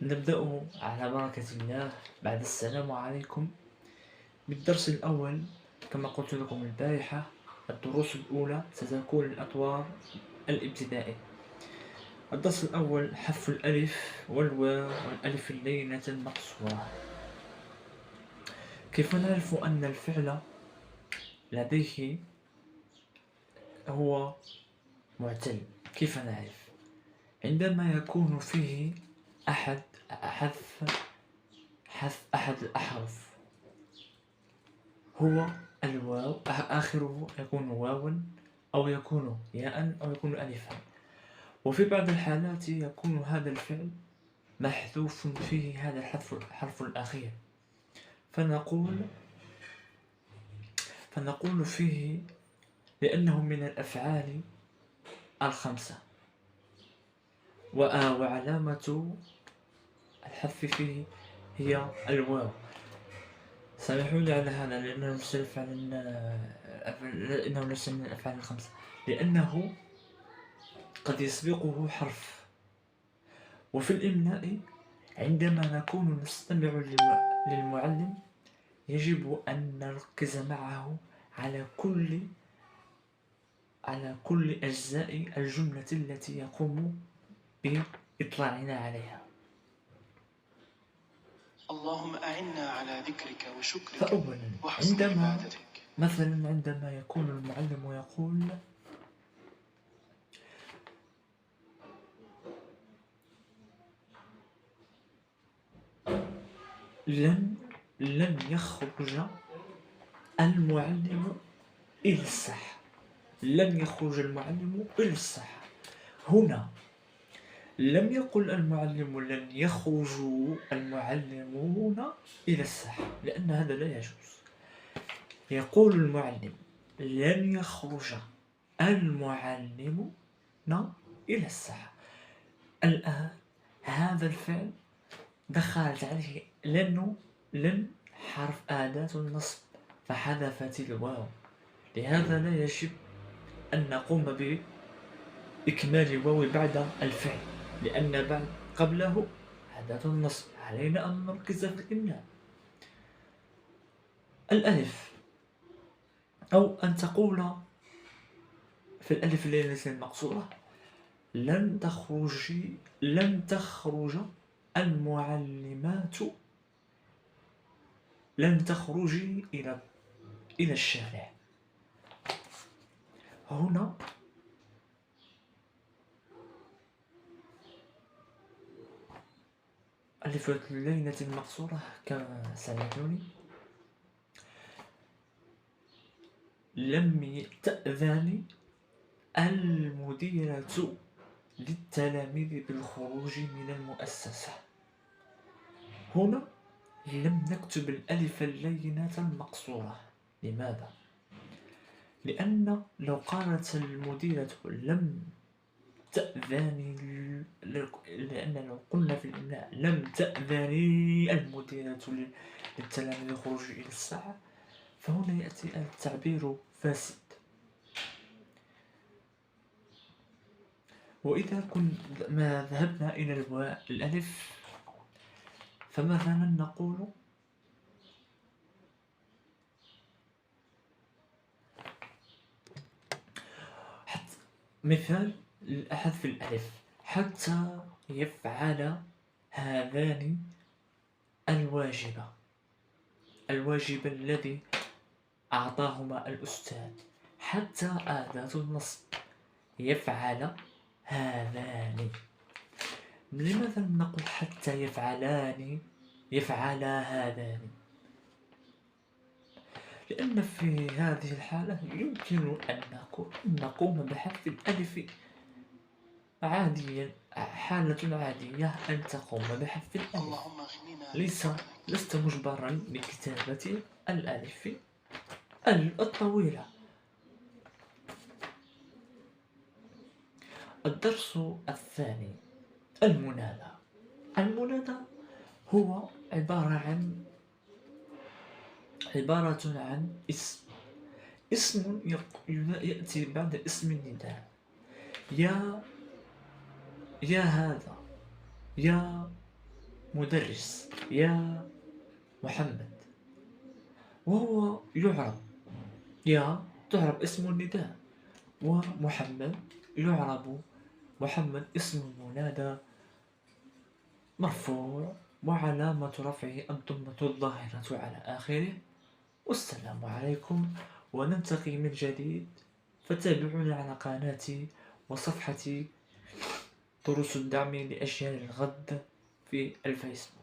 نبدأ على بركة الله. بعد السلام عليكم بالدرس الأول. كما قلت لكم البارحة، الدروس الأولى ستكون الأطوار الابتدائية. الدرس الأول: حذف الألف والواو والألف اللينة المقصورة. كيف نعرف أن الفعل لديه هو معتل؟ كيف نعرف؟ عندما يكون فيه حذف أحد الأحرف، هو الواو، آخره يكون واوا أو يكون ياء أو يكون ألفا. وفي بعض الحالات يكون هذا الفعل محذوف فيه هذا الحرف الأخير، فنقول فيه لأنه من الأفعال الخمسة، وعلامة الحذف فيه هي الواو. سامحوا لي على هذا لأنه ليس من الأفعال الخمسة، لأنه قد يسبقه حرف. وفي الإملاء عندما نكون نستمع للمعلم يجب أن نركز معه على كل أجزاء الجملة التي يقوم بإطلاعنا عليها. اللهم أعنا على ذكرك وشكرك فأولا، وحسن عبادتك. مثلا عندما يكون المعلم يقول: لن يخرج المعلم إلى الساحة. لن يخرج المعلم إلى الساحة. هنا لم يقل المعلم لن يخرج المعلمون إلى الساحة، لأن هذا لا يجوز. يقول المعلم لن يخرج المعلمون إلى الساحة. الآن هذا الفعل دخلت عليه لن حرف أداة النصب فحذفت الواو، لهذا لا يجب أن نقوم بإكمال الواو بعد الفعل، لأن بعد قبله أداة النصب. علينا أن نركز في الإملاء. الألف، أو أن تقول في الألف اللينة المقصورة: لن تخرج المعلمات، لن تخرجي إلى الشارع. هنا ألف اللينة المقصورة كما سمعتوني: لم تأذن المديرة للتلاميذ بالخروج من المؤسسة. هنا لم نكتب الألف اللينة المقصورة. لماذا؟ لأن لو قالت المديرة لم تأذني، لأن لو قلنا في الإملاء لم تأذني المديرة للتلاميذ الخروج إلى الساعة، فهنا يأتي التعبير فاسد. وإذا ما ذهبنا إلى الألف، فمثلا نقول: مثال حذف الألف: حتى يفعل هذان الواجب الذي أعطاهما الأستاذ. حتى أداة النصب، يفعل هذان. لماذا نقول حتى يفعل هذان؟ لأن في هذه الحالة يمكن أن نقوم بحذف الألف عاديا، حالة عادية أن تقوم بحذف الألف. لست مجبرا بكتابة الألف الطويلة. الدرس الثاني: المنادى. المنادى هو عبارة عن اسم يأتي بعد اسم النداء: يا هذا، يا مدرس يا محمد، وهو يعرب يا تعرب اسم النداء، ومحمد يعرب محمد اسم المنادى مرفوع وعلامة رفعه الضمة الظاهرة على آخره. والسلام عليكم، ونلتقي من جديد، فتابعونا على قناتي وصفحتي دروس الدعم لأجيال الغد في الفيسبوك.